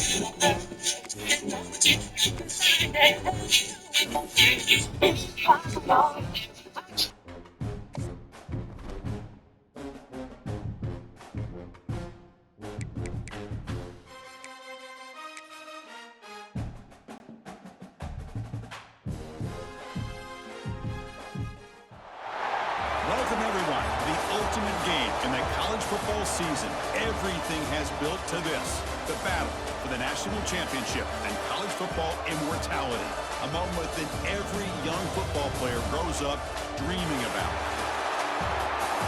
Welcome, everyone, to the ultimate game in the college football season. Everything has built to this, the battle for the national championship and college football immortality, a moment that every young football player grows up dreaming about.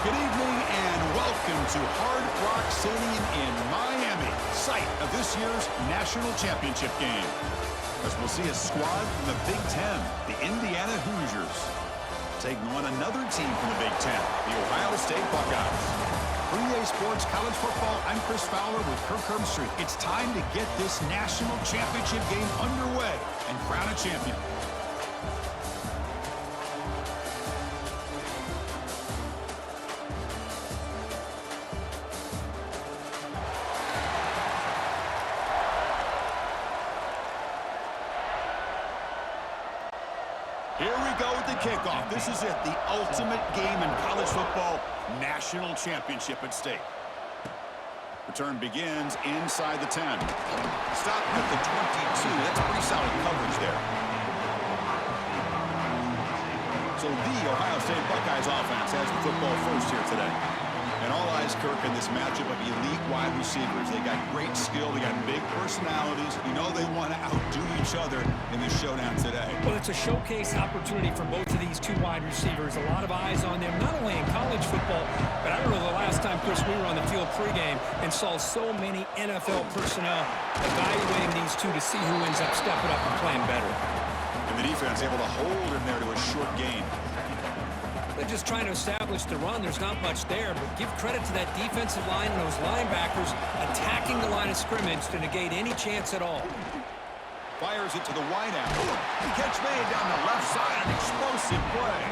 Good evening and welcome to Hard Rock Stadium in Miami, site of this year's national championship game. As we'll see a squad from the Big Ten, the Indiana Hoosiers, taking on another team from the Big Ten, the Ohio State Buckeyes. For EA Sports College Football, I'm Chris Fowler with Kirk Herbstreit. It's time to get this national championship game underway and crown a champion. Here we go with the kickoff. This is it, the ultimate game in college football, national championship at stake. Return begins inside the 10. Stop at the 22. That's pretty solid coverage there. So the Ohio State Buckeyes offense has the football first here today. And all eyes, Kirk, in this matchup of elite wide receivers. They got great skill. They got big personalities. You know they want to outdo each other in this showdown today. Well, it's a showcase opportunity for both of these two wide receivers. A lot of eyes on them, not only in college football, but I don't know the last time, Chris, we were on the field pregame and saw so many NFL personnel evaluating these two to see who ends up stepping up and playing better. And the defense able to hold him there to a short gain. They're just trying to establish the run. There's not much there, but give credit to that defensive line and those linebackers attacking the line of scrimmage to negate any chance at all. Fires it to the wideout. Catch made down the left side, an explosive play.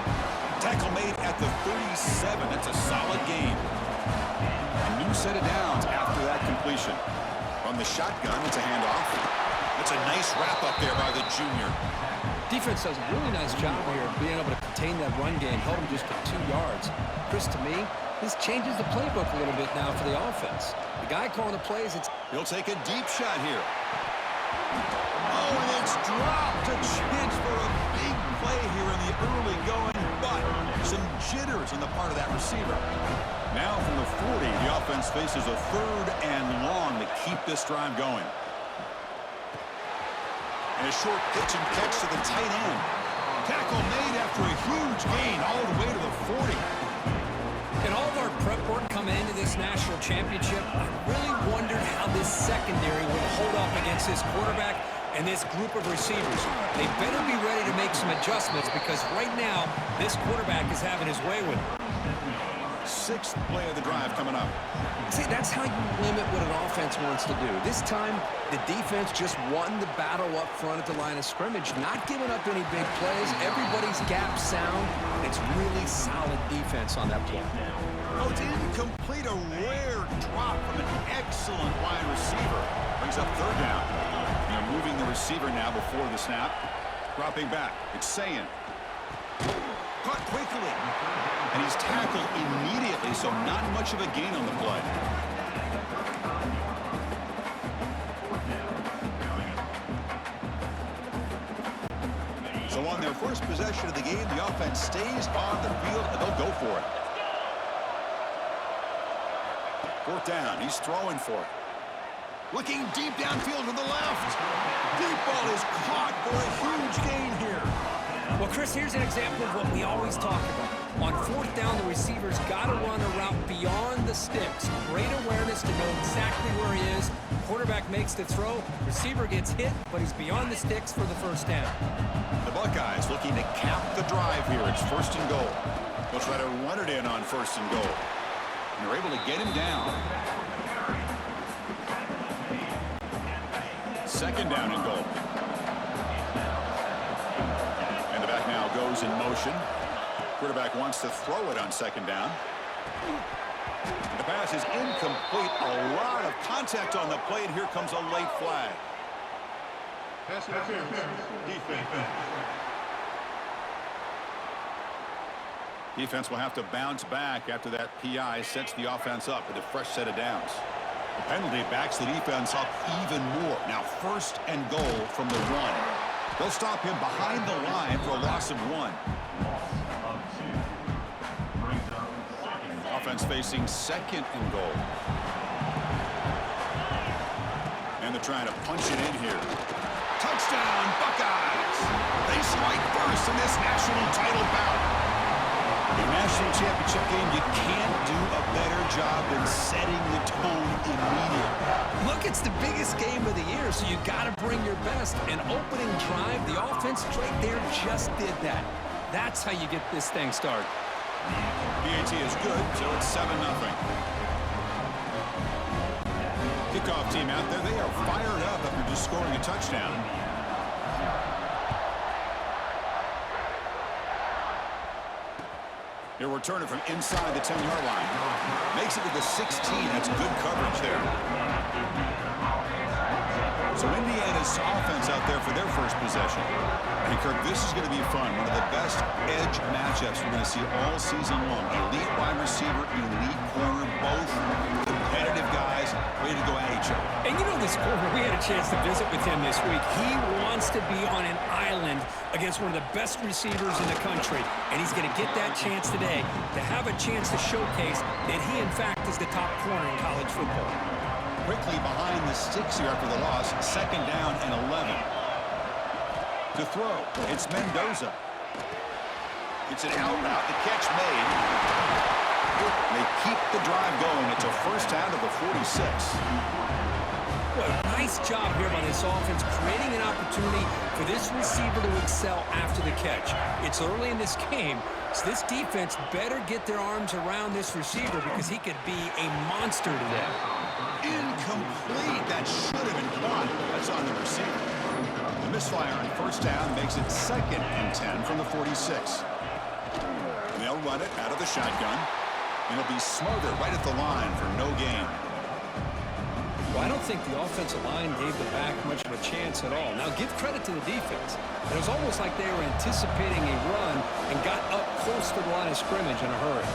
Tackle made at the 37. That's a solid gain. A new set of downs after that completion. From the shotgun, it's a handoff. That's a nice wrap up there by the junior. Defense does a really nice job here of being able to contain that run game, held them just to 2 yards. Chris, to me, this changes the playbook a little bit now for the offense. The guy calling the plays, he'll take a deep shot here. Oh, and it's dropped. A chance for a big play here in the early going, but some jitters on the part of that receiver. Now from the 40, the offense faces a 3rd and long to keep this drive going. And a short pitch and catch to the tight end. Tackle made after a huge gain all the way to the 40. In all of our prep work coming into this national championship, I really wondered how this secondary would hold up against this quarterback and this group of receivers. They better be ready to make some adjustments because right now, this quarterback is having his way with it. 6th play of the drive coming up. See, that's how you limit what an offense wants to do. This time, the defense just won the battle up front at the line of scrimmage, not giving up any big plays. Everybody's gap sound. It's really solid defense on that play. Oh, it's incomplete. A rare drop from an excellent wide receiver. Brings up 3rd down. They're moving the receiver now before the snap. Dropping back. It's Sayin. Caught quickly. And he's tackled immediately, so not much of a gain on the play. So on their first possession of the game, the offense stays on the field, and they'll go for it. 4th down, he's throwing for it. Looking deep downfield to the left. Deep ball is caught for a huge gain here. Well, Chris, here's an example of what we always talk about. On 4th down, the receiver's got to run a route beyond the sticks. Great awareness to know exactly where he is. Quarterback makes the throw. Receiver gets hit, but he's beyond the sticks for the 1st down. The Buckeyes looking to cap the drive here. It's 1st and goal. They'll try to run it in on 1st and goal. And they're able to get him down. 2nd down and goal. And the back now goes in motion. Quarterback wants to throw it on 2nd down. The pass is incomplete. A lot of contact on the play, and here comes a late flag. Pass interference. Defense. Defense will have to bounce back after that PI sets the offense up with a fresh set of downs. The penalty backs the defense up even more. Now 1st and goal from the 1. They'll stop him behind the line for a loss of 1. Offense facing 2nd and goal. And they're trying to punch it in here. Touchdown, Buckeyes! They strike first in this national title bout. In a national championship game, you can't do a better job than setting the tone immediately. Look, it's the biggest game of the year, so you got to bring your best. An opening drive, the offense right there just did that. That's how you get this thing started. PAT is good, so it's 7-0. Kickoff team out there, they are fired up after just scoring a touchdown. He'll return it from inside the 10-yard line. Makes it to the 16. That's good coverage there. So Indiana's offense out there for their first possession. And Kirk, this is going to be fun. One of the best edge matchups we're going to see all season long. Elite wide receiver, elite corner, both competitive guys ready to go at each other. And you know this corner, we had a chance to visit with him this week. He wants to be on an island against one of the best receivers in the country. And he's going to get that chance today to have a chance to showcase that he, in fact, is the top corner in college football. Quickly behind the sticks here after the loss. 2nd down and 11. To throw, it's Mendoza. It's an out route. The catch made. They keep the drive going. It's a first down to the 46. What a nice job here by this offense, creating an opportunity for this receiver to excel after the catch. It's early in this game, so this defense better get their arms around this receiver because he could be a monster today. Incomplete. That should have been caught. That's on the receiver. The misfire on 1st down makes it 2nd and 10 from the 46. And they'll run it out of the shotgun. And it'll be smothered right at the line for no gain. Well, I don't think the offensive line gave the back much of a chance at all. Now, give credit to the defense. It was almost like they were anticipating a run and got up close to the line of scrimmage in a hurry.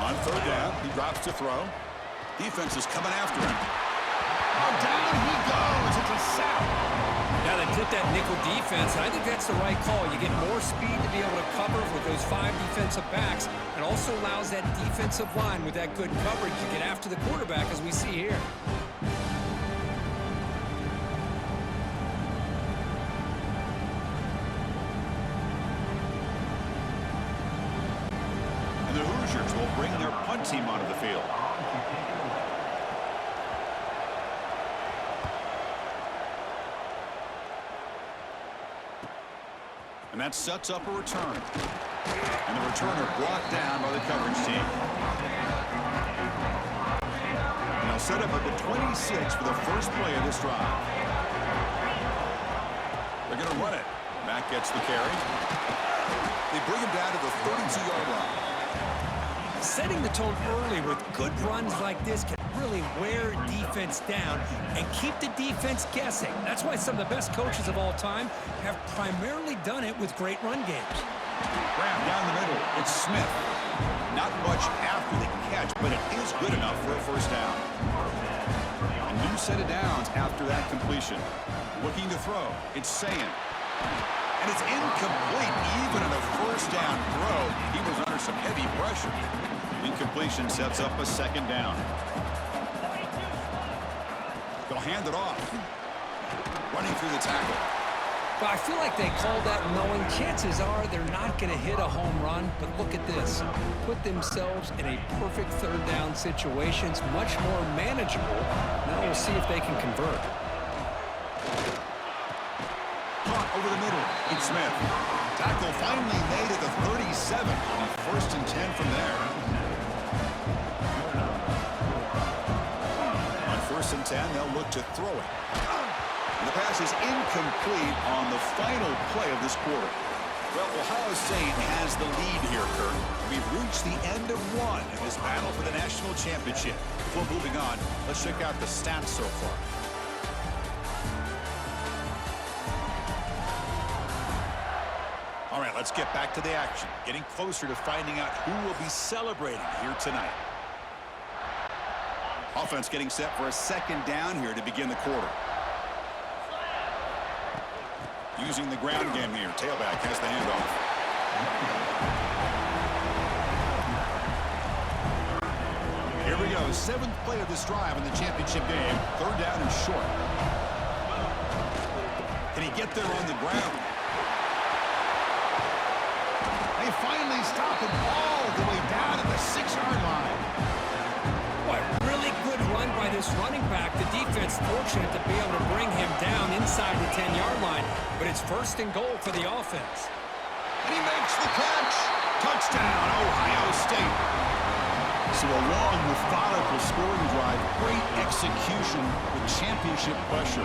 On 3rd down, he drops to throw. Defense is coming after him. Oh, down he goes. It's a sack. Now they put that nickel defense, and I think that's the right call. You get more speed to be able to cover with those 5 defensive backs, and also allows that defensive line with that good coverage to get after the quarterback, as we see here. And the Hoosiers will bring their punt team onto the field. And that sets up a return. And the returner blocked down by the coverage team. And they'll set up at the 26 for the first play of this drive. They're going to run it. Mack gets the carry. They bring him down to the 32-yard line. Setting the tone early with good runs like this can really wear defense down and keep the defense guessing. That's why some of the best coaches of all time have primarily done it with great run games. Grab down the middle. It's Smith. Not much after the catch, but it is good enough for a first down. A new set of downs after that completion. Looking to throw. It's Sayin. And it's incomplete. Even on a first down throw, he was under some heavy pressure. Incompletion sets up a 2nd down. They'll hand it off. Running through the tackle. But I feel like they called that knowing chances are they're not going to hit a home run. But look at this. Put themselves in a perfect 3rd down situation. It's much more manageable. Now we'll see if they can convert. Caught over the middle. It's Smith. Tackle finally made at the 37. And 1st and 10 from there. On 1st and 10, they'll look to throw it. And the pass is incomplete on the final play of this quarter. Well, Ohio State has the lead here, Kirk. We've reached the end of one in this battle for the national championship. Before moving on, let's check out the stats so far. All right, let's get back to the action. Getting closer to finding out who will be celebrating here tonight. Offense getting set for a second down here to begin the quarter. Using the ground game here. Tailback has the handoff. Here we go. 7th play of this drive in the championship game. 3rd down and short. Can he get there on the ground? They finally stop it all the way down at the 6-yard line. Boy, really good run by this running back. The defense fortunate to be able to bring him down inside the 10-yard line, but it's 1st and goal for the offense. And he makes the catch. Touchdown, Ohio State. So a long, methodical scoring drive, great execution with championship pressure.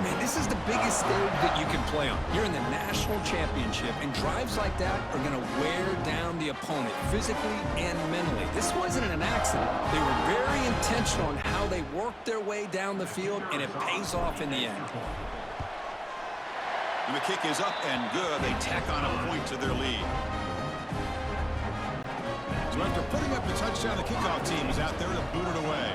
Man, this is the biggest stage that you can play on. You're in the national championship, and drives like that are going to wear down the opponent physically and mentally. This wasn't an accident. They were very intentional on how they worked their way down the field, and it pays off in the end. And the kick is up and good. They tack on a point to their lead. So after putting up the touchdown, the kickoff team is out there to boot it away.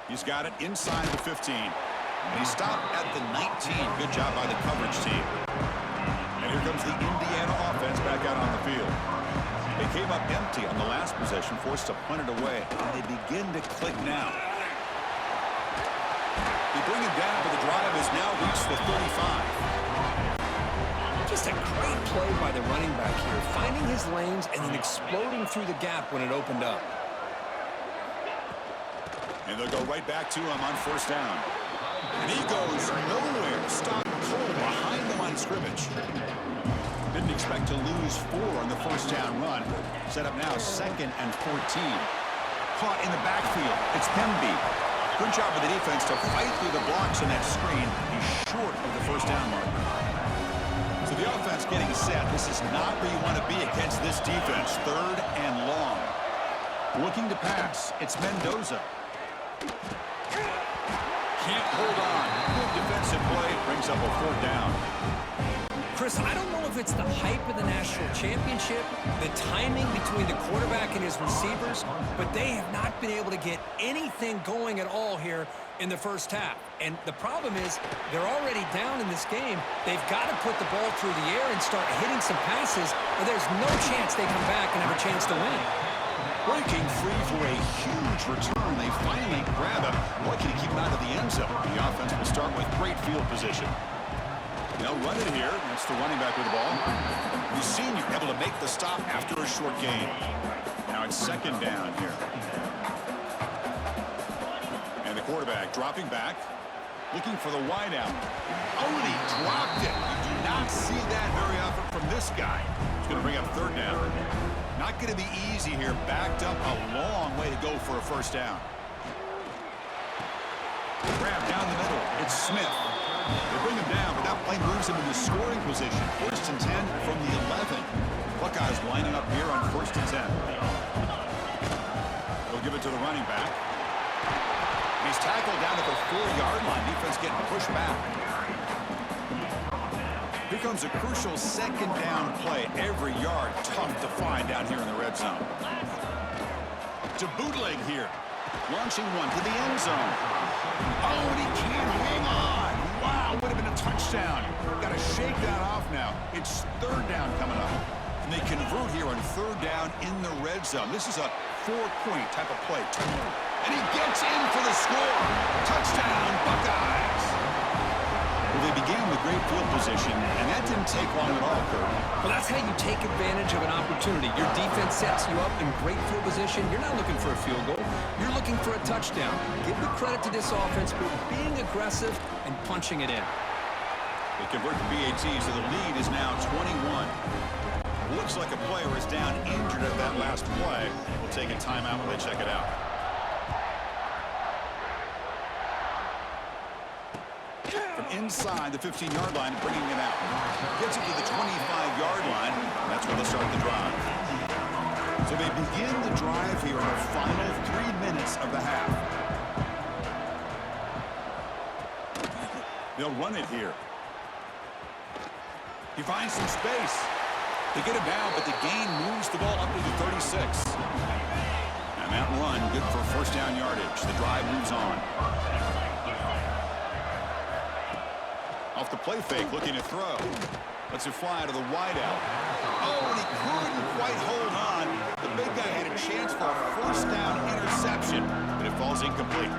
He's got it inside the 15. And he stopped at the 19. Good job by the coverage team. And here comes the Indiana offense back out on the field. They came up empty on the last possession, forced to punt it away. And they begin to click now. They bring it down, but the drive has now reached the 35. Just a great play by the running back here, finding his lanes and then exploding through the gap when it opened up. And they'll go right back to him on 1st down. And he goes nowhere. Stop cold behind the line of scrimmage. Didn't expect to lose 4 on the 1st down run. Set up now 2nd and 14. Caught in the backfield. It's Pemby. Good job of the defense to fight through the blocks in that screen. He's short of the 1st down marker. So the offense getting set. This is not where you want to be against this defense. 3rd and long. Looking to pass. It's Mendoza. Can't hold on. Good defensive play. Brings up a 4th down. Chris, I don't know if it's the hype of the national championship, the timing between the quarterback and his receivers, but they have not been able to get anything going at all here in the 1st half. And the problem is they're already down in this game. They've got to put the ball through the air and start hitting some passes, or there's no chance they come back and have a chance to win. Breaking free for a huge return. They finally grab him. Lucky to keep him out of the end zone. The offense will start with great field position. They'll run it here. That's the running back with the ball. The senior able to make the stop after a short gain. Now it's 2nd down here. And the quarterback dropping back, looking for the wideout. Oh, and he dropped it. You do not see that very often from this guy. He's going to bring up 3rd down. Not going to be easy here. Backed up a long way to go for a 1st down. Grab down the middle. It's Smith. They bring him down, but that play moves him into scoring position. 1st and 10 from the 11. Buckeyes lining up here on 1st and 10. They'll give it to the running back. He's tackled down at the 4-yard line. Defense getting pushed back. Here comes a crucial 2nd down play. Every yard tough to find down here in the red zone. To bootleg here. Launching one to the end zone. Oh, and he can't hang on. Wow, would have been a touchdown. Got to shake that off now. It's 3rd down coming up. And they convert here on 3rd down in the red zone. This is a 4-point type of play. And he gets in for the score. Touchdown, Buckeyes. Well, they began with great field position, and that didn't take long at all, Kirk. Well, that's how you take advantage of an opportunity. Your defense sets you up in great field position. You're not looking for a field goal. You're looking for a touchdown. Give the credit to this offense for being aggressive and punching it in. They convert the BAT, so the lead is now 21. Looks like a player is down injured at that last play. We'll take a timeout when they check it out. inside the 15-yard line, bringing it out. Gets it to the 25-yard line, and that's where they'll start the drive. So they begin the drive here in the final 3 minutes of the half. They'll run it here. He finds some space. They get it down, but the gain moves the ball up to the 36. And that run, good for first down yardage. The drive moves on. Off the play fake, looking to throw. Lets it fly to the wideout. Oh, and he couldn't quite hold on. The big guy had a chance for a first down interception, but it falls incomplete.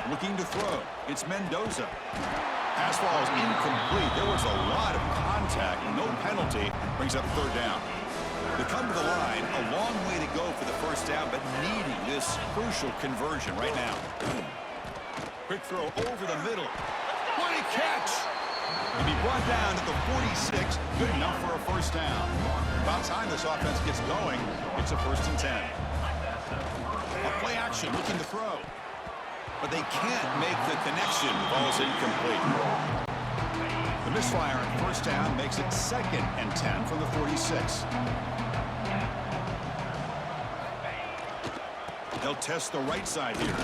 Looking to throw. It's Mendoza. Pass falls incomplete. There was a lot of contact. No penalty. Brings up third down. They come to the line. A long way to go for the first down, but needing this crucial conversion right now. Quick throw over the middle. What a catch! And he brought down at the 46. Good enough for a first down. About time this offense gets going. It's a 1st and 10. A play action looking to throw. But they can't make the connection. Ball's incomplete. The misfire on first down makes it 2nd and 10 from the 46. They'll test the right side here.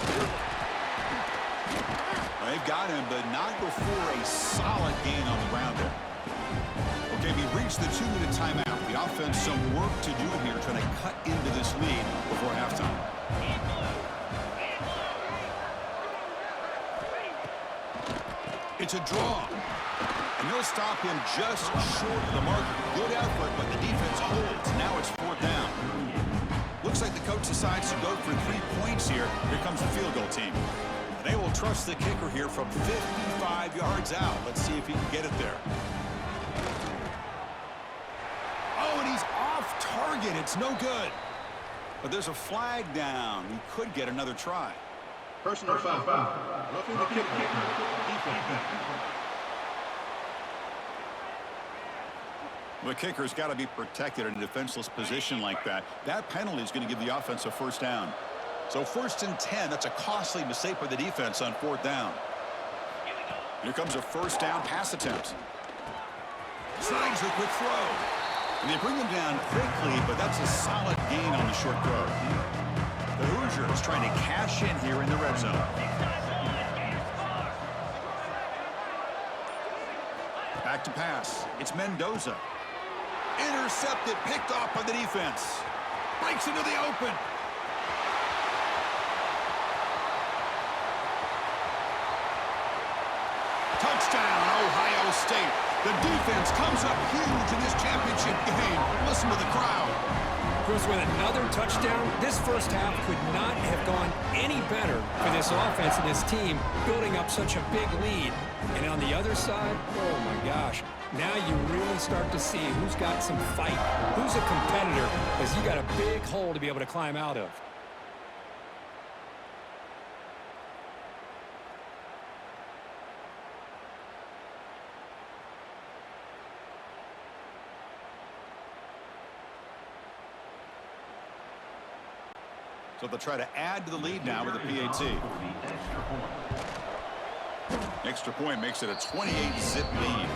They've got him, but not before a solid gain on the ground there. Okay, we reached the 2-minute timeout. The offense some work to do here, trying to cut into this lead before halftime. It's a draw. And they'll stop him just short of the marker. Good effort, but the defense holds. Now it's 4th down. Looks like the coach decides to go for 3 points here. Here comes the field goal team. They will trust the kicker here from 55 yards out. Let's see if he can get it there. Oh, and he's off target. It's no good. But there's a flag down. He could get another try. Personal foul. Roughing the kicker. Defense. The kicker's got to be protected in a defenseless position like that. That penalty is going to give the offense a first down. So 1st and 10, that's a costly mistake for the defense on 4th down. Here comes a first down pass attempt. Slides a quick throw. And they bring him down quickly, but that's a solid gain on the short throw. The Hoosiers trying to cash in here in the red zone. Back to pass. It's Mendoza. Intercepted, picked off by the defense. Breaks into the open. Touchdown, Ohio State. The defense comes up huge in this championship game. Listen to the crowd. Bruce, with another touchdown, this first half could not have gone any better for this offense and this team, building up such a big lead. And on the other side, oh my gosh, now you really start to see who's got some fight, who's a competitor, because you got a big hole to be able to climb out of. So they'll try to add to the lead now with a PAT. Extra point makes it a 28-zip lead.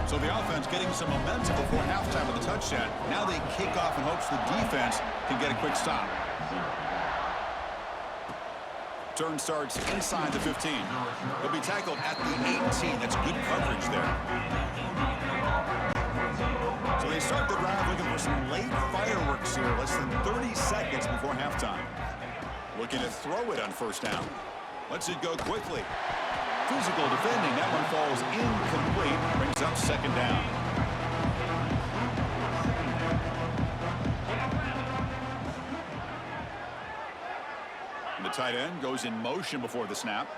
So the offense getting some momentum before halftime with a touchdown. Now they kick off in hopes the defense can get a quick stop. Turn starts inside the 15. They'll be tackled at the 18. That's good coverage there. So they start the drive looking for some late fireworks here, less than 30 seconds before halftime. Looking to throw it on first down. Lets it go quickly. Physical defending. That one falls incomplete. Brings up 2nd down. And the tight end goes in motion before the snap.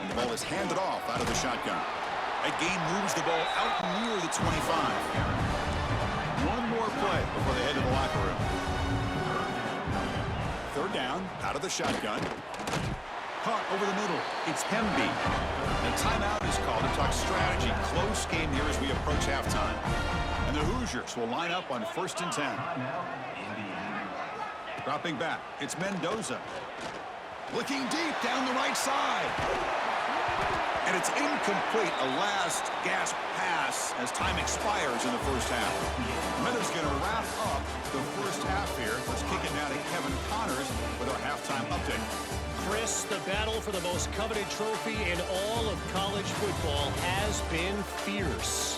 And the ball is handed off out of the shotgun. That gain moves the ball out near the 25. One more play before they head to the locker room. 3rd down, out of the shotgun. Caught over the middle. It's Hemby. The timeout is called to talk strategy. Close game here as we approach halftime. And the Hoosiers will line up on 1st and 10. Dropping back, it's Mendoza. Looking deep down the right side. And it's incomplete, a last gasp pass as time expires in the first half. Miller's going to wrap up the first half here. Let's kick it now to Kevin Connors with our halftime update. Chris, the battle for the most coveted trophy in all of college football has been fierce.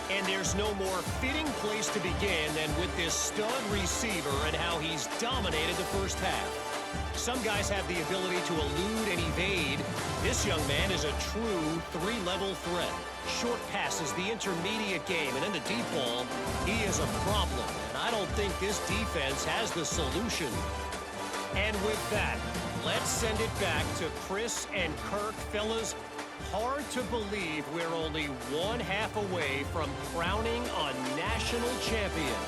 And there's no more fitting place to begin than with this stud receiver and how he's dominated the first half. Some guys have the ability to elude and evade. This young man is a true three-level threat. Short passes, the intermediate game, and then the deep ball, he is a problem. And I don't think this defense has the solution. And with that, let's send it back to Chris and Kirk. Fellas, hard to believe we're only one half away from crowning a national champion.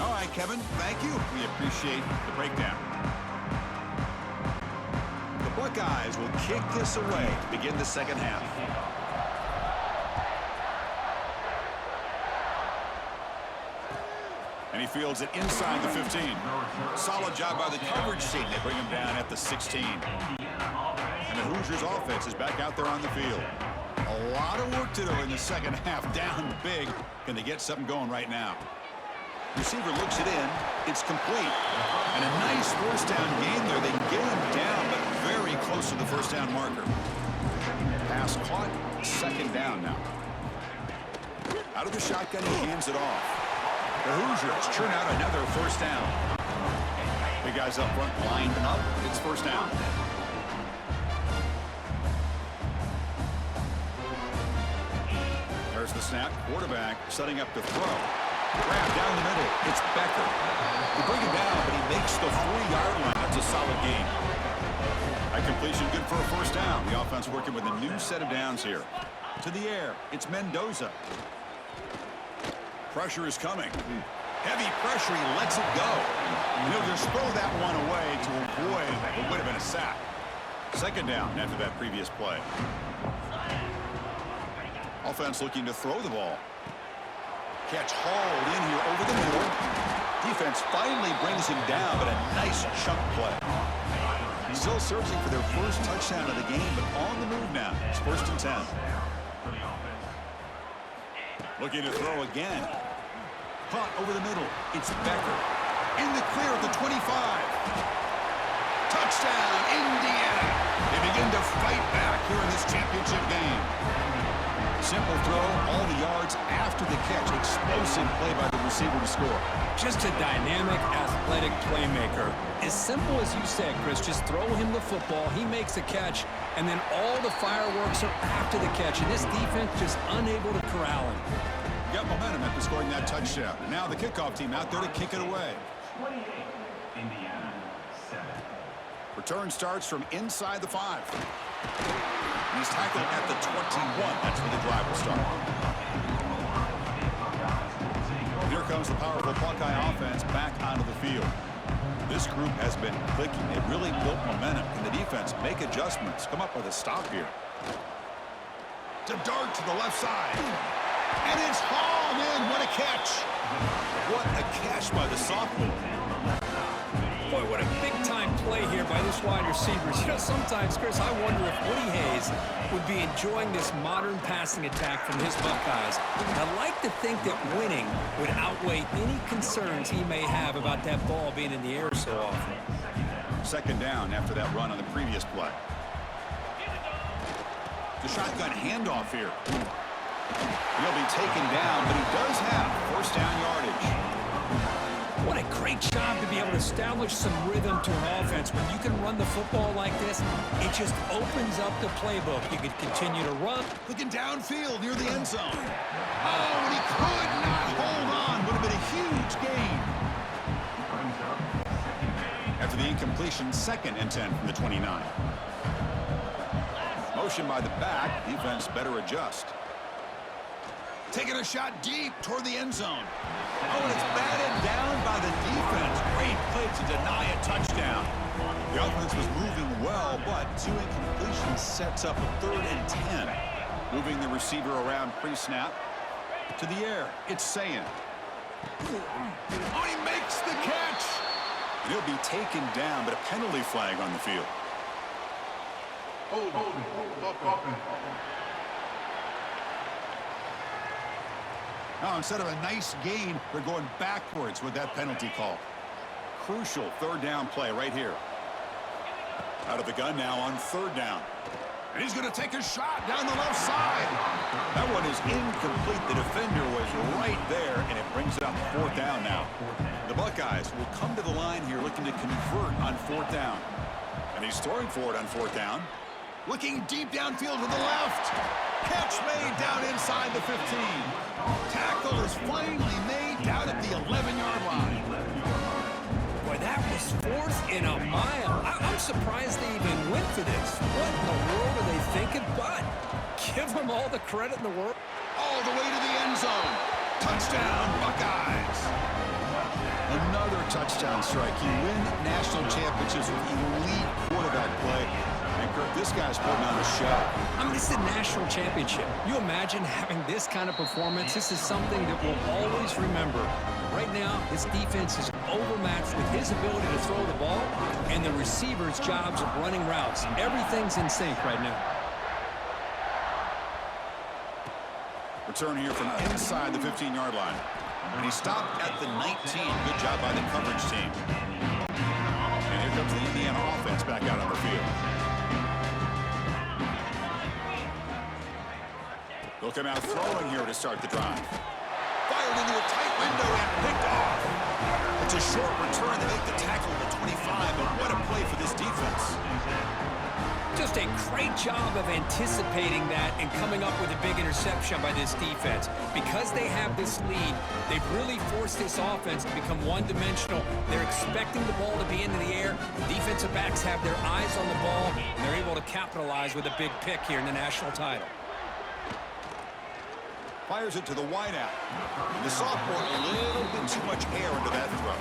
All right, Kevin, thank you. We appreciate the breakdown. The Buckeyes will kick this away to begin the second half. And he fields it inside the 15. Solid job by the coverage team. They bring him down at the 16. And the Hoosiers offense is back out there on the field. A lot of work to do in the second half. Down big. Can they get something going right now? Receiver looks it in. It's complete. And a nice first down gain there. They can get him down, but very close to the first down marker. Pass caught. Second down now. Out of the shotgun, he hands it off. The Hoosiers churn out another first down. Big guys up front lined up. It's first down. There's the snap. Quarterback setting up to throw. Grab down the middle. It's Becker. They bring him down, but he makes the 3-yard line. That's a solid gain. That completion good for a first down. The offense working with a new set of downs here. To the air. It's Mendoza. Pressure is coming. Heavy pressure. He lets it go. And he'll just throw that one away to avoid what would have been a sack. Second down after that previous play. Offense looking to throw the ball. Catch hauled in here over the middle. Defense finally brings him down, but a nice chunk play. Still searching for their first touchdown of the game, but on the move now. It's first and 10. Looking to throw again. Caught over the middle. It's Becker. In the clear at the 25. Touchdown, Indiana. They begin to fight back here in this championship game. Simple throw, all the yards after the catch. Explosive play by the receiver to score. Just a dynamic, athletic playmaker. As simple as you said, Chris, just throw him the football, he makes a catch, and then all the fireworks are after the catch, and this defense just unable to corral him. Got momentum after scoring that touchdown. Now the kickoff team out there to kick it away. Return starts from inside the 5. He's tackled at the 21. That's where the drive will start. Here comes the powerful Buckeye offense back onto the field. This group has been clicking. They've really built momentum. Can the defense make adjustments? Come up with a stop here. To dart to the left side. And it's hauled in. What a catch. What a catch by the sophomore. Boy, what a big-time play here by this wide receivers. You know, sometimes, Chris, I wonder if Woody Hayes would be enjoying this modern passing attack from his Buckeyes. I'd like to think that winning would outweigh any concerns he may have about that ball being in the air so often. Second down after that run on the previous play. The shotgun handoff here. He'll be taken down, but he does have first down yardage. What a great job to be able to establish some rhythm to an offense. When you can run the football like this, it just opens up the playbook. You could continue to run. Looking downfield near the end zone. Oh, and he could not hold on. Would have been a huge gain. After the incompletion, second and 10 from the 29. Motion by the back. Defense better adjust. Taking a shot deep toward the end zone. Oh, and it's batted down by the defense. Great play to deny a touchdown. The offense was moving well, but 2 incompletions sets up a 3rd and 10. Moving the receiver around pre-snap. To the air, it's Sayin. Oh, he makes the catch. And he'll be taken down, but a penalty flag on the field. Now, instead of a nice gain, they're going backwards with that penalty call. Crucial third down play right here. Out of the gun now on third down. And he's going to take a shot down the left side. That one is incomplete. The defender was right there, and it brings it up fourth down now. The Buckeyes will come to the line here looking to convert on fourth down. And he's throwing for it on fourth down. Looking deep downfield to the left. Catch made down inside the 15. Tackle is finally made down at the 11-yard line. Boy, that was fourth in a mile. I'm surprised they even went for this. What in the world are they thinking? But give them all the credit in the world. All the way to the end zone. Touchdown, Buckeyes. Another touchdown strike. You win national championships with elite quarterback play. And Kirk, this guy's putting on a show. I mean, this is a national championship. You imagine having this kind of performance? This is something that we'll always remember. Right now, his defense is overmatched with his ability to throw the ball and the receivers' jobs of running routes. Everything's in sync right now. Return here from inside the 15-yard line. And he stopped at the 19. Good job by the coverage team. And here comes the Indiana offense back out on the field. They'll come out throwing here to start the drive. Fired into a tight window and picked off. It's a short return to make the tackle at the 25, but what a play for this defense. Just a great job of anticipating that and coming up with a big interception by this defense. Because they have this lead, they've really forced this offense to become one-dimensional. They're expecting the ball to be into the air. The defensive backs have their eyes on the ball, and they're able to capitalize with a big pick here in the national title. Fires it to the wideout. The sophomore, a little bit too much air into that throw.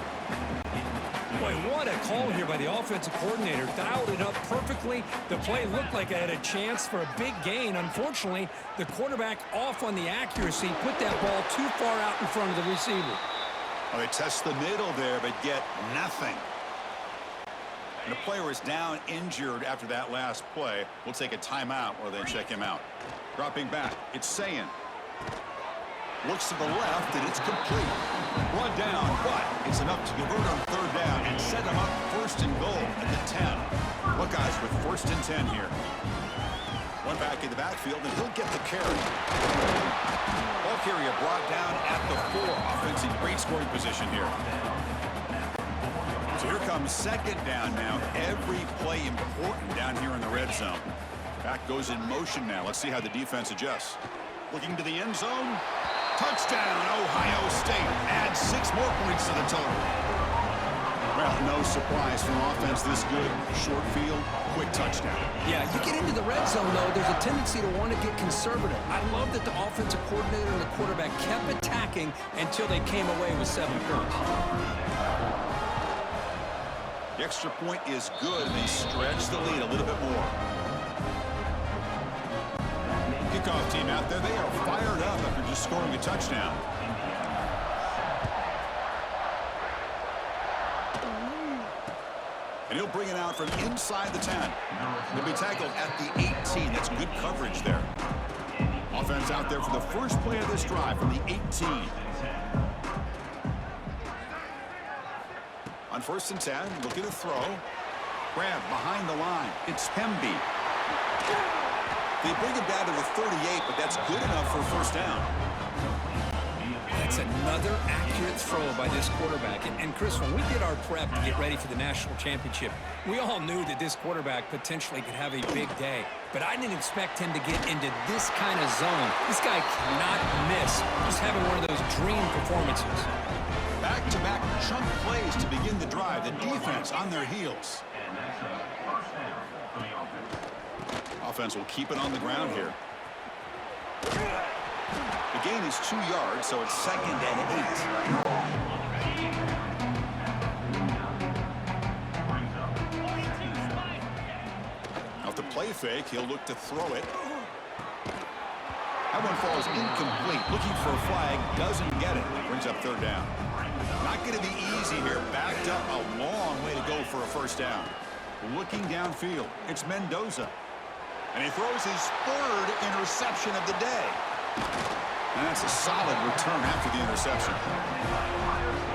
Boy, what a call here by the offensive coordinator. Dialed it up perfectly. The play looked like it had a chance for a big gain. Unfortunately, the quarterback off on the accuracy, put that ball too far out in front of the receiver. Well, they test the middle there, but get nothing. And the player is down injured after that last play. We'll take a timeout while they check him out. Dropping back, it's Sayin. Looks to the left, and it's complete. One down, but it's enough to convert on third down and set them up first and goal at the 10. Buckeyes with first and 10 here. One back in the backfield, and he'll get the carry. Ball carrier brought down at the 4. Offense in great scoring position here. So here comes second down now. Every play important down here in the red zone. Back goes in motion now. Let's see how the defense adjusts. Looking to the end zone. Touchdown, Ohio State. Adds 6 more points to the total. Well, no surprise from offense this good. Short field, quick touchdown. Yeah, you get into the red zone, though, there's a tendency to want to get conservative. I love that the offensive coordinator and the quarterback kept attacking until they came away with 7 points. The extra point is good, and they stretch the lead a little bit more. Kickoff team out there, they are fired up after just scoring a touchdown. And he'll bring it out from inside the 10. He'll be tackled at the 18. That's good coverage there. Offense out there for the first play of this drive from the 18. On first and 10, look at the throw. Grab behind the line. It's Hemby. They bring him down to the 38, but that's good enough for a first down. That's another accurate throw by this quarterback. And Chris, when we did our prep to get ready for the national championship, we all knew that this quarterback potentially could have a big day. But I didn't expect him to get into this kind of zone. This guy cannot miss. Just having one of those dream performances. Back-to-back chunk plays to begin the drive. The defense on their heels. Offense will keep it on the ground here. The gain is 2 yards, so it's 2nd and 8. Off the play fake, he'll look to throw it. How That one falls incomplete. Looking for a flag, doesn't get it. Brings up third down. Not going to be easy here. Backed up a long way to go for a first down. Looking downfield, it's Mendoza. And he throws his third interception of the day. And that's a solid return after the interception.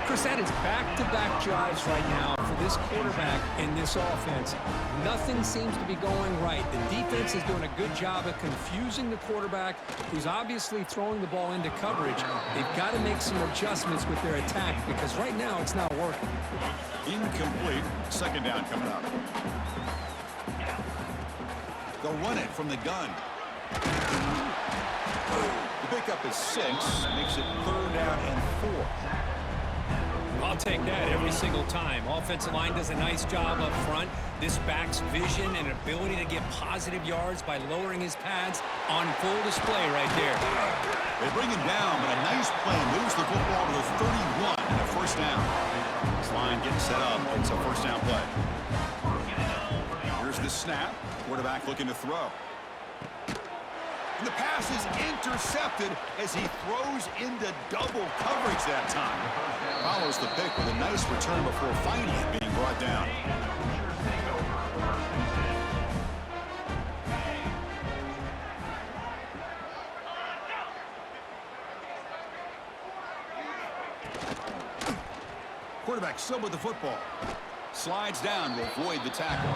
Chris, that is back-to-back drives right now for this quarterback and this offense. Nothing seems to be going right. The defense is doing a good job of confusing the quarterback, who's obviously throwing the ball into coverage. They've got to make some adjustments with their attack because right now it's not working. Incomplete. Second down coming up. They'll run it from the gun. The pickup is 6. Makes it third down and 4. I'll take that every single time. Offensive line does a nice job up front. This back's vision and ability to get positive yards by lowering his pads on full display right there. They bring him down, but a nice play moves the football to the 31 and a first down. This line getting set up. It's a first down play. Here's the snap. Quarterback looking to throw. And the pass is intercepted as he throws into double coverage that time. Follows the pick with a nice return before finally being brought down. Quarterback still with the football. Slides down to avoid the tackle.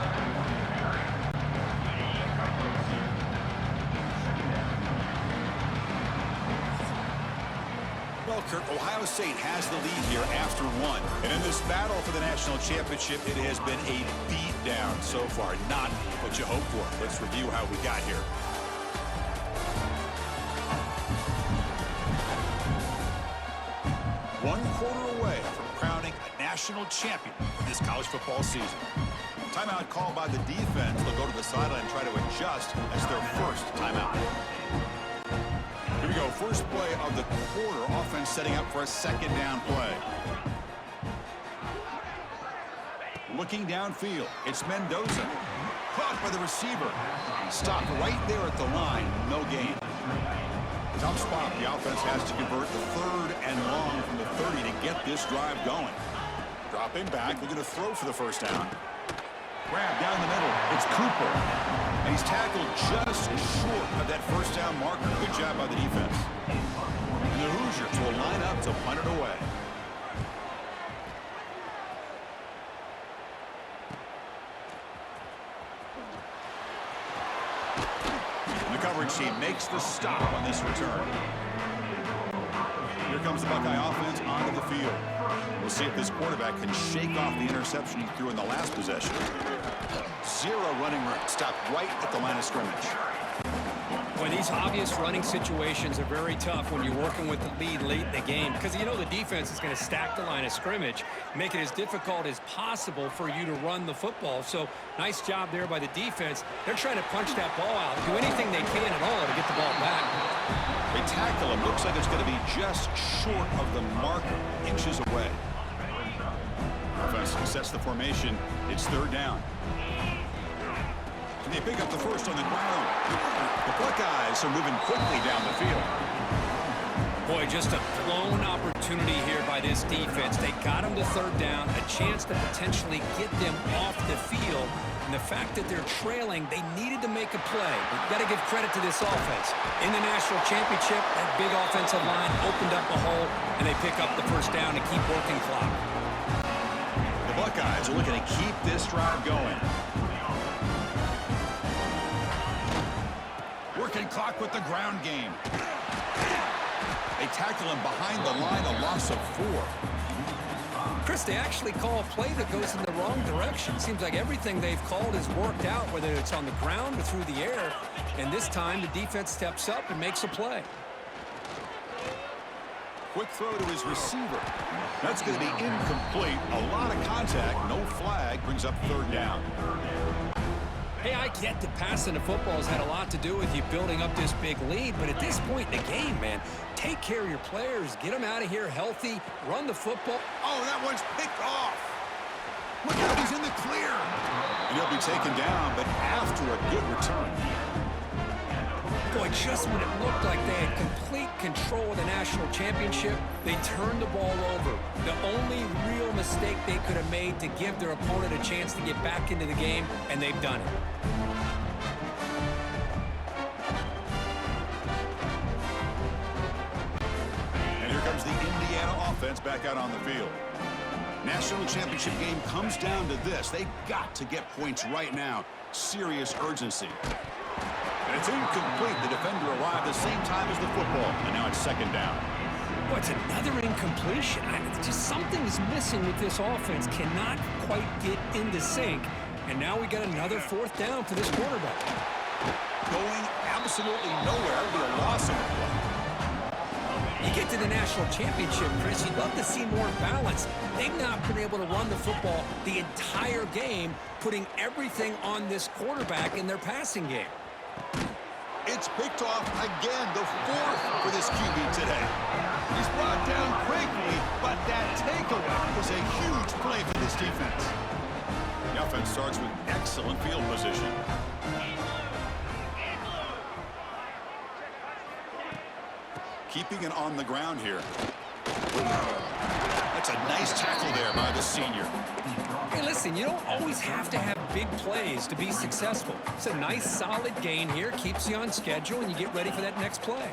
Well, Kurt, Ohio State has the lead here after 1. And in this battle for the national championship, it has been a beatdown so far. Not what you hoped for. Let's review how we got here. One quarter away from crowning a national champion for this college football season. Timeout called by the defense. They'll go to the sideline and try to adjust as their first timeout. Here we go, first play of the quarter. Offense setting up for a second down play. Looking downfield, it's Mendoza. Caught by the receiver. Stopped right there at the line. No gain. Tough spot. The offense has to convert the third and long from the 30 to get this drive going. Dropping back, looking to throw for the first down. Grab down the middle. It's Cooper. And he's tackled just short of that first down marker. Good job by the defense. And the Hoosiers will line up to punt it away. And the coverage team makes the stop on this return. Here comes the Buckeye offense onto the field. We'll see if this quarterback can shake off the interception he threw in the last possession. 0 running room. Stopped right at the line of scrimmage. Boy, these obvious running situations are very tough when you're working with the lead late in the game because you know the defense is going to stack the line of scrimmage, make it as difficult as possible for you to run the football. So nice job there by the defense. They're trying to punch that ball out, do anything they can at all to get the ball back. They tackle him. Looks like it's going to be just short of the marker, inches away. Offense sets the formation. It's third down. Can they pick up the first on the ground? The Buckeyes are moving quickly down the field. Boy, just a blown opportunity here by this defense. They got them to third down, a chance to potentially get them off the field. And the fact that they're trailing, they needed to make a play. We've got to give credit to this offense. In the national championship, that big offensive line opened up a hole, and they pick up the first down to keep working clock. The Buckeyes are looking to keep this drive going. Working clock with the ground game. They tackle him behind the line, a loss of 4. Chris, they actually call a play that goes in the wrong direction. Seems like everything they've called has worked out, whether it's on the ground or through the air. And this time, the defense steps up and makes a play. Quick throw to his receiver. That's going to be incomplete. A lot of contact, no flag, brings up third down. Hey, I get that passing the football has had a lot to do with you building up this big lead, but at this point in the game, man, take care of your players, get them out of here healthy, run the football. Oh, that one's picked off. Look out, he's in the clear. And he'll be taken down, but after a good return. Boy, just when it looked like they had complete control of the national championship, they turned the ball over. The only real mistake they could have made to give their opponent a chance to get back into the game, and they've done it. And here comes the Indiana offense back out on the field. National championship game comes down to this. They've got to get points right now. Serious urgency. And it's incomplete. The defender arrived the same time as the football, and now it's second down. Boy, it's another incompletion. Just something is missing with this offense. Cannot quite get into sync. And now we got another fourth down for this quarterback. Going absolutely nowhere. It'll be a loss of a play. You get to the national championship, Chris, you'd love to see more balance. They've not been able to run the football the entire game, putting everything on this quarterback in their passing game. It's picked off again, the fourth for this QB today. He's brought down quickly, but that takeaway was a huge play for this defense. The offense starts with excellent field position. Keeping it on the ground here. That's a nice tackle there by the senior. Hey, listen, you don't always have to have big plays to be successful. It's a nice, solid gain here. Keeps you on schedule, and you get ready for that next play.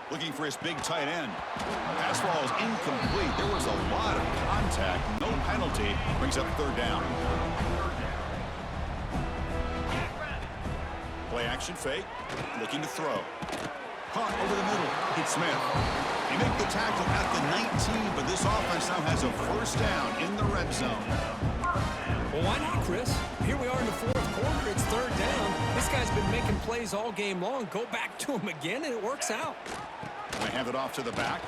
Looking for his big tight end. Pass ball is incomplete. There was a lot of contact. No penalty. Brings up third down. Play action fake. Looking to throw. Caught over the middle. Hit Smith. They make the tackle at the 19, but this offense now has a first down in the red zone. Well, why not, Chris? Here we are in the fourth quarter. It's third down. This guy's been making plays all game long. Go back to him again, and it works out. They hand it off to the back.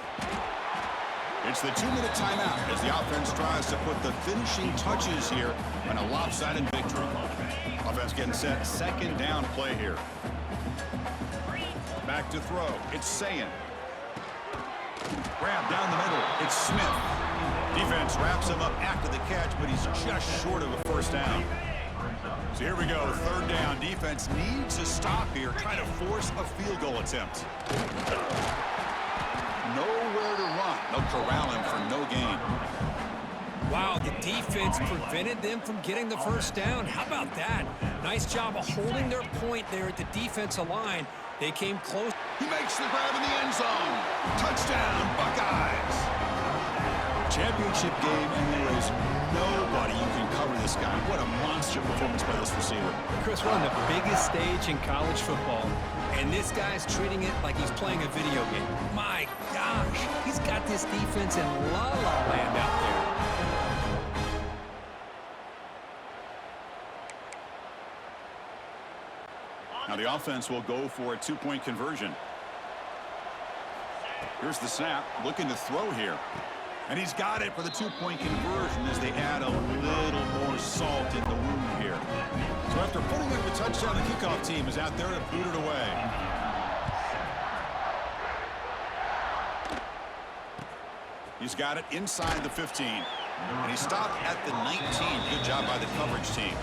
It's the 2-minute timeout as the offense tries to put the finishing touches here on a lopsided victory. Offense getting set. Second down play here. Back to throw. It's Sayin. Grab down the middle. It's Smith. Defense wraps him up after the catch, but he's just short of a first down. So here we go. Third down. Defense needs a stop here. Try to force a field goal attempt. Nowhere to run. They'll corral him for no gain. Wow, the defense prevented them from getting the first down. How about that? Nice job of holding their point there at the defensive line. They came close. He makes the grab in the end zone. Touchdown, Buckeyes. Championship game, and there is nobody who can cover this guy. What a monster performance by this receiver. Chris, we're on the biggest stage in college football, and this guy's treating it like he's playing a video game. My gosh, he's got this defense in la-la land out there. Now the offense will go for a two-point conversion. Here's the snap, looking to throw here. And he's got it for the two-point conversion as they add a little more salt in the wound here. So after putting up a touchdown, the kickoff team is out there to boot it away. He's got it inside the 15. And he stopped at the 19. Good job by the coverage team.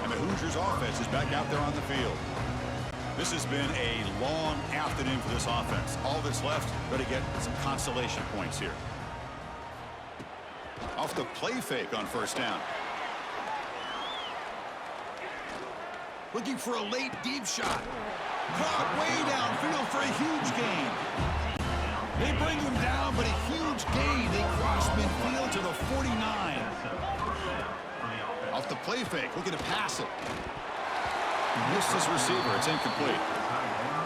And the Hoosiers offense is back out there on the field. This has been a long afternoon for this offense. All that's left, better get some consolation points here. Off the play fake on first down. Looking for a late deep shot. Caught way downfield for a huge gain. They bring him down, but a huge gain. They cross midfield to the 49. Off the play fake, looking to pass it. Missed his receiver. It's incomplete.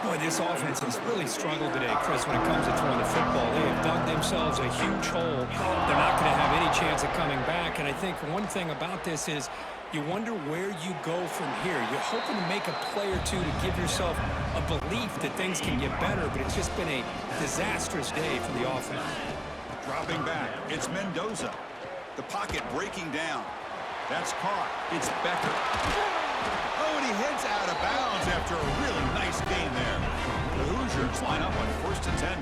Boy, this offense has really struggled today, Chris, when it comes to throwing the football. They have dug themselves a huge hole. They're not going to have any chance of coming back. And I think one thing about this is you wonder where you go from here. You're hoping to make a play or two to give yourself a belief that things can get better, but it's just been a disastrous day for the offense. Dropping back. It's Mendoza. The pocket breaking down. That's caught. It's Becker. Oh, and he heads out of bounds after a really nice gain there. The Hoosiers line up on 1st and 10.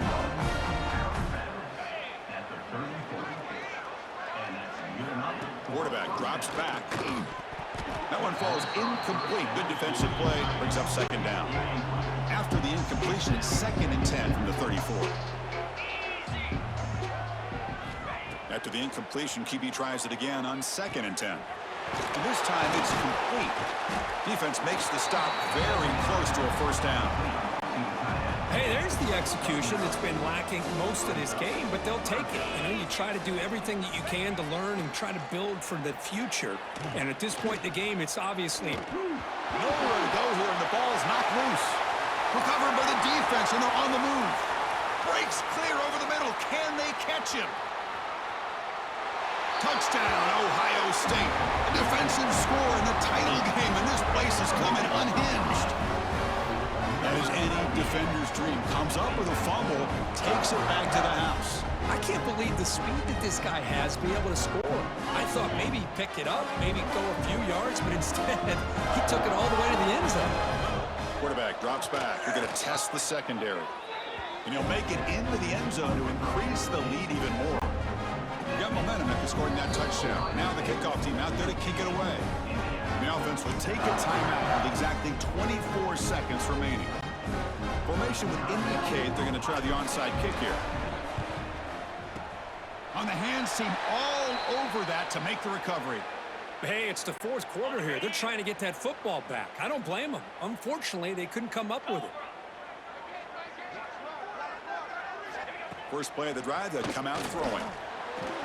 Quarterback drops back. That one falls incomplete. Good defensive play. Brings up second down. After the incompletion, it's 2nd and 10 from the 34. After the incompletion, QB tries it again on 2nd and 10. And this time, it's complete. Defense makes the stop very close to a first down. Hey, there's the execution that's been lacking most of this game, but they'll take it. You know, you try to do everything that you can to learn and try to build for the future. And at this point in the game, it's obviously nowhere to go here, and the ball is knocked loose. Recovered by the defense, and they're on the move. Breaks clear over the middle. Can they catch him? Touchdown, Ohio State. A defensive score in the title game, and this place is coming unhinged. That is any defender's dream. Comes up with a fumble, takes it back to the house. I can't believe the speed that this guy has to be able to score. I thought maybe he picked it up, maybe go a few yards, but instead he took it all the way to the end zone. Quarterback drops back. We're going to test the secondary. And he'll make it into the end zone to increase the lead even more. You got momentum after scoring that touchdown. Now the kickoff team out there to kick it away. The offense will take a timeout with exactly 24 seconds remaining. Formation would indicate they're going to try the onside kick here. On the hands team all over that to make the recovery. Hey, it's the 4th quarter here. They're trying to get that football back. I don't blame them. Unfortunately, they couldn't come up with it. First play of the drive, they'll come out throwing.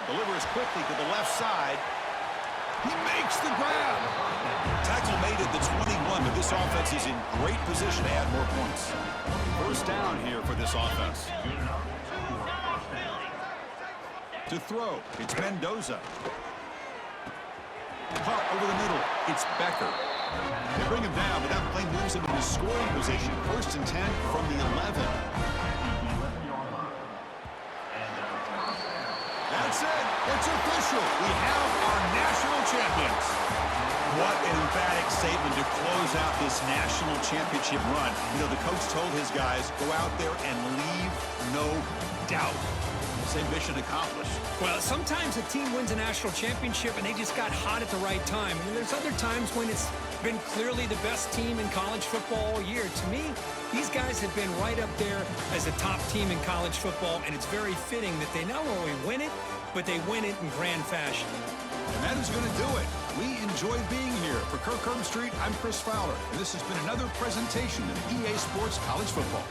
Delivers quickly to the left side. He makes the grab. Tackle made at the 21, but this offense is in great position to add more points. First down here for this offense. To throw, it's Mendoza. Caught over the middle, it's Becker. They bring him down, but that play moves him into scoring position. 1st and 10 from the 11. That's it. It's official. We have our national champions. What an emphatic statement to close out this national championship run. You know, the coach told his guys, go out there and leave no doubt. Say mission accomplished. Well, sometimes a team wins a national championship and they just got hot at the right time. And there's other times when it's been clearly the best team in college football all year. To me, these guys have been right up there as a top team in college football, and it's very fitting that they not only win it, but they win it in grand fashion. And that is going to do it. We enjoyed being here. For Kirk Street, I'm Chris Fowler, and this has been another presentation of EA Sports College Football.